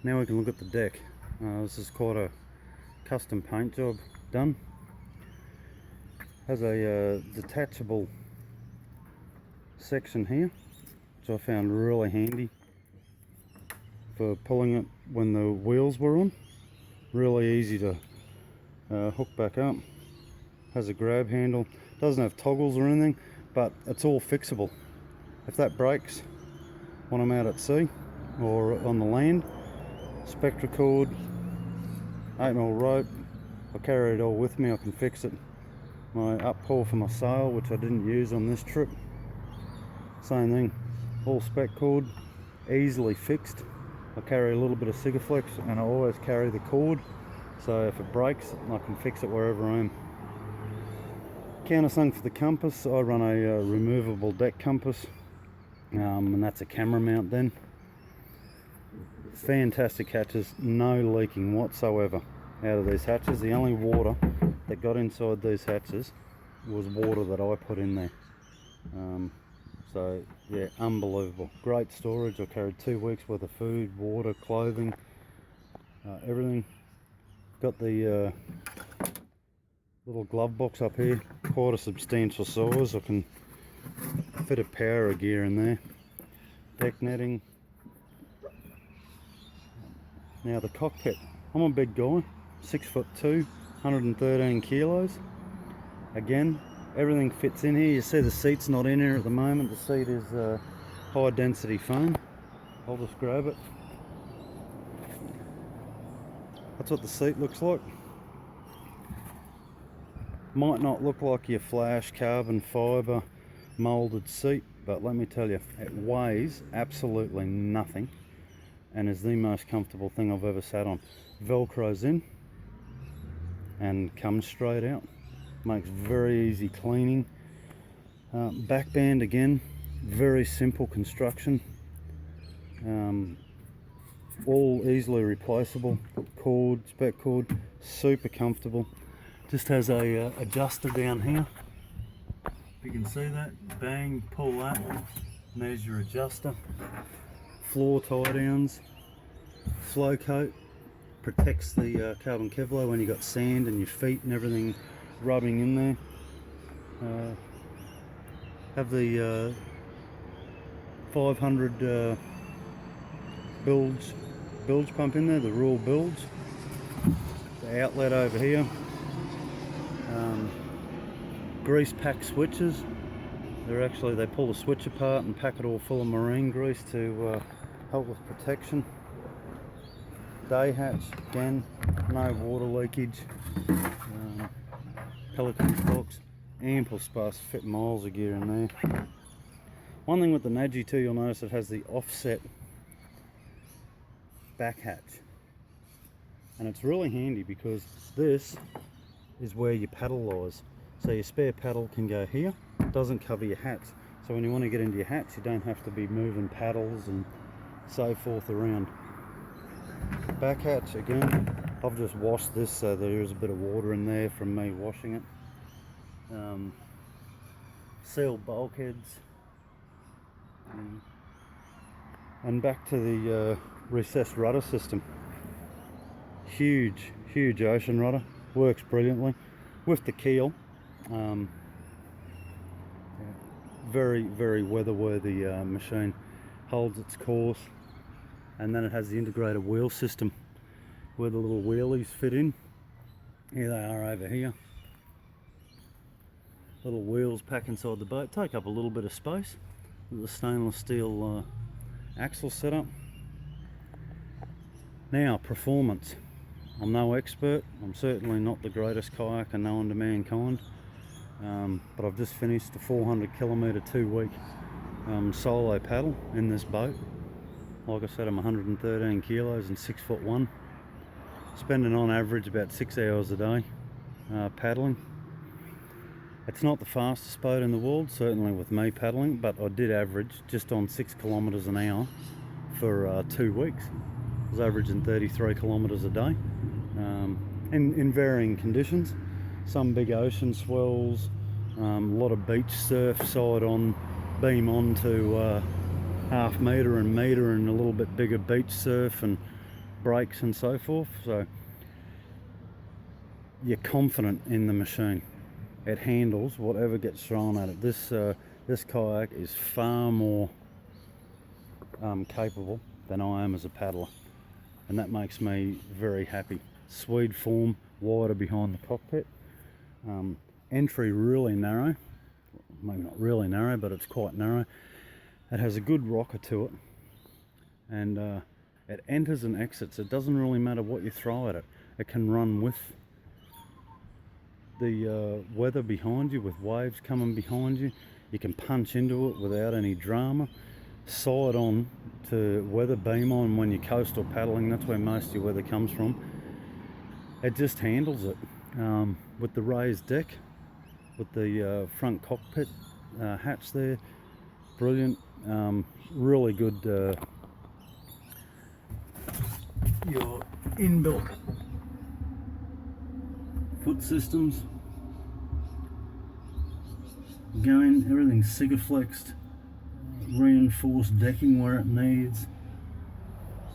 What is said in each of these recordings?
Now we can look at the deck. This is quite a custom paint job done. Has a detachable section here, which I found really handy for pulling it when the wheels were on. Really easy to hook back up. Has a grab handle. Doesn't have toggles or anything, but it's all fixable. If that breaks when I'm out at sea or on the land, spectra cord, 8mm rope, I carry it all with me. I can fix it. My up pull for my sail, which I didn't use on this trip, same thing, all spec cord, easily fixed. I carry a little bit of Sigaflex and I always carry the cord, so if it breaks I can fix it wherever I am. Countersunk for the compass, I run a removable deck compass, and that's a camera mount then. Fantastic hatches, no leaking whatsoever out of these hatches. The only water that got inside these hatches was water that I put in there. So yeah, unbelievable. Great storage. I carried 2 weeks worth of food, water, clothing, everything. Got the little glove box up here, quite a substantial size. I can fit a power of gear in there. Deck netting. Now the cockpit, I'm a big guy, 6'2", 113 kilos. Again, everything fits in here. You see the seat's not in here at the moment. The seat is high density foam. I'll just grab it. That's what the seat looks like. Might not look like your flash carbon fibre moulded seat, but let me tell you, it weighs absolutely nothing and is the most comfortable thing I've ever sat on. Velcros in and comes straight out. Makes very easy cleaning. Back band again, very simple construction. All easily replaceable. Cord, spec cord, super comfortable. Just has a adjuster down here. You can see that. Bang, pull that. And there's your adjuster. Floor tie downs. Flow coat. Protects the carbon Kevlar when you got sand and your feet and everything rubbing in there. Have the 500 bilge pump in there, the raw bilge. The outlet over here. Grease pack switches. They pull the switch apart and pack it all full of marine grease to help with protection. Day hatch, again, no water leakage. Pelican box, ample space to fit miles of gear in there. One thing with the Nadgee too, you'll notice it has the offset back hatch, and it's really handy because this is where your paddle lies. So your spare paddle can go here, doesn't cover your hatch. So when you want to get into your hatch, you don't have to be moving paddles and so forth around. Back hatch again, I've just washed this, so there is a bit of water in there from me washing it. Sealed bulkheads. And back to the recessed rudder system. Huge ocean rudder, works brilliantly with the keel. Very weather-worthy machine, holds its course. And then it has the integrated wheel system where the little wheelies fit in. Here they are over here. Little wheels pack inside the boat, take up a little bit of space with the stainless steel axle setup. Now, performance. I'm no expert. I'm certainly not the greatest kayaker known to mankind, but I've just finished a 400-kilometre 2-week solo paddle in this boat. Like I said, I'm 113 kilos and 6'1". Spending on average about 6 hours a day paddling. It's not the fastest boat in the world, certainly with me paddling, but I did average just on 6 kilometres an hour for 2 weeks. I was averaging 33 kilometres a day in varying conditions. Some big ocean swells, a lot of beach surf, side on, beam on to half metre and a little bit bigger beach surf, and brakes and so forth, so you're confident in the machine. It handles whatever gets thrown at it. This kayak is far more capable than I am as a paddler, and that makes me very happy. Swede form, wider behind the cockpit, entry really narrow, maybe not really narrow, but it's quite narrow. It has a good rocker to it, and it enters and exits. It doesn't really matter what you throw at it. It can run with the weather behind you, with waves coming behind you. You can punch into it without any drama. Side on to weather, beam on when you're coastal paddling. That's where most of your weather comes from. It just handles it. With the raised deck, with the front cockpit hatch there, brilliant. Really good your inbuilt foot systems. Again, everything's Sigaflexed, reinforced decking where it needs.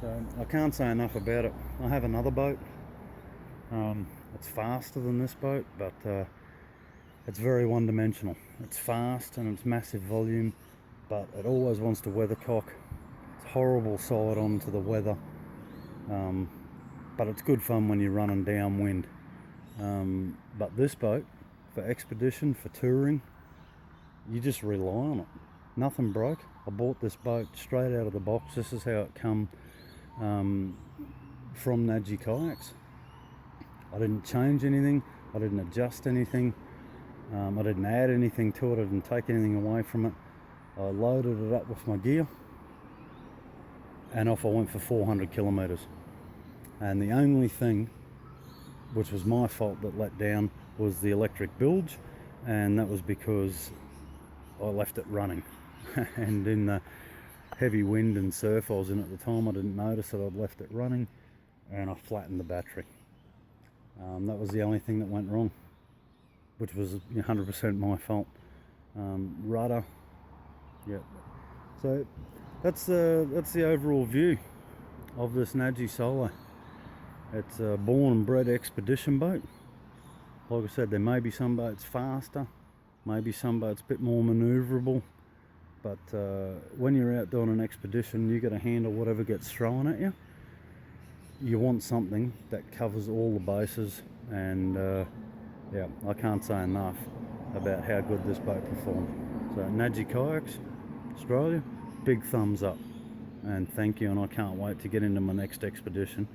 So I can't say enough about it. I have another boat. It's faster than this boat, but it's very one-dimensional. It's fast and it's massive volume, but it always wants to weathercock. It's horrible side on to the weather, but it's good fun when you're running downwind. But this boat, for expedition, for touring, you just rely on it. Nothing broke. I bought this boat straight out of the box. This is how it come from Nadgee Kayaks. I didn't change anything. I didn't adjust anything. I didn't add anything to it. I didn't take anything away from it. I loaded it up with my gear and off I went for 400 kilometers. And the only thing, which was my fault, that let down was the electric bilge, and that was because I left it running. And in the heavy wind and surf I was in at the time, I didn't notice that I'd left it running, and I flattened the battery. That was the only thing that went wrong, which was 100% my fault. Rudder, yeah. So that's the overall view of this Nadgee Solo. It's a born and bred expedition boat. Like I said, there may be some boats faster, maybe some boats a bit more manoeuvrable, but when you're out doing an expedition, you got to handle whatever gets thrown at you. You want something that covers all the bases, and yeah, I can't say enough about how good this boat performed. So Nadgee Kayaks, Australia, big thumbs up, and thank you, and I can't wait to get into my next expedition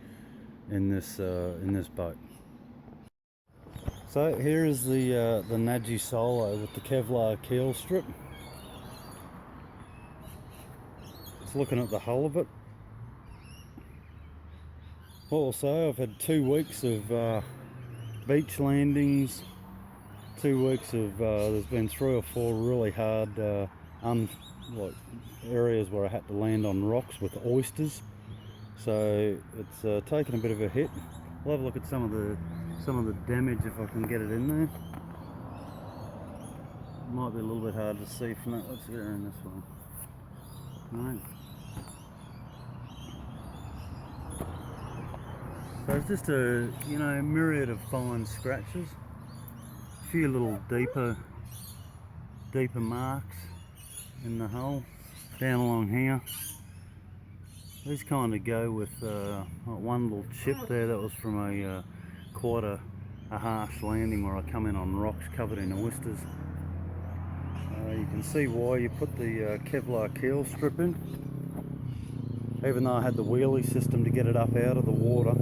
in this boat. So here is the Nadgee Solo with the Kevlar keel strip. Just looking at the hull of it. What I'll say, I've had 2 weeks of beach landings, 2 weeks of there's been 3 or 4 really hard areas where I had to land on rocks with oysters. So it's taken a bit of a hit. I'll have a look at some of the damage if I can get it in there. Might be a little bit hard to see from that. Let's get her in this one. Right. So it's just a myriad of fine scratches, a few little deeper marks in the hull, down along here. These kind of go with one little chip there that was from a quite a harsh landing where I come in on rocks covered in oysters. You can see why you put the Kevlar keel strip in. Even though I had the wheelie system to get it up out of the water,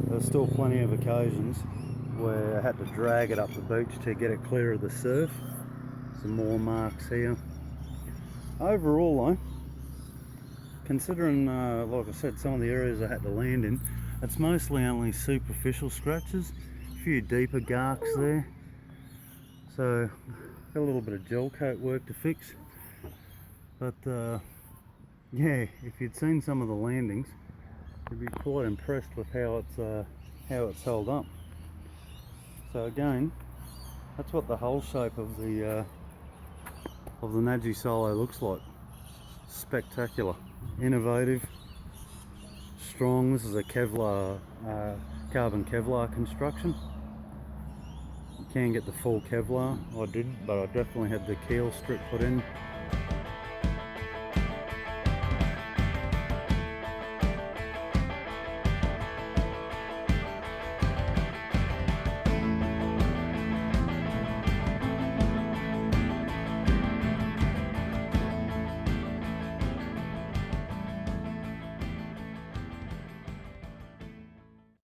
there's still plenty of occasions where I had to drag it up the beach to get it clear of the surf. Some more marks here. Overall though, considering like I said, some of the areas I had to land in, it's mostly only superficial scratches, a few deeper garks there. So got a little bit of gel coat work to fix, but yeah, if you'd seen some of the landings, you'd be quite impressed with how it's held up. So again, that's what the hull shape of the Nadgee Solo looks like. Spectacular, innovative, strong. This is a Kevlar, carbon Kevlar construction. You can get the full Kevlar. I didn't, but I definitely had the keel strip put in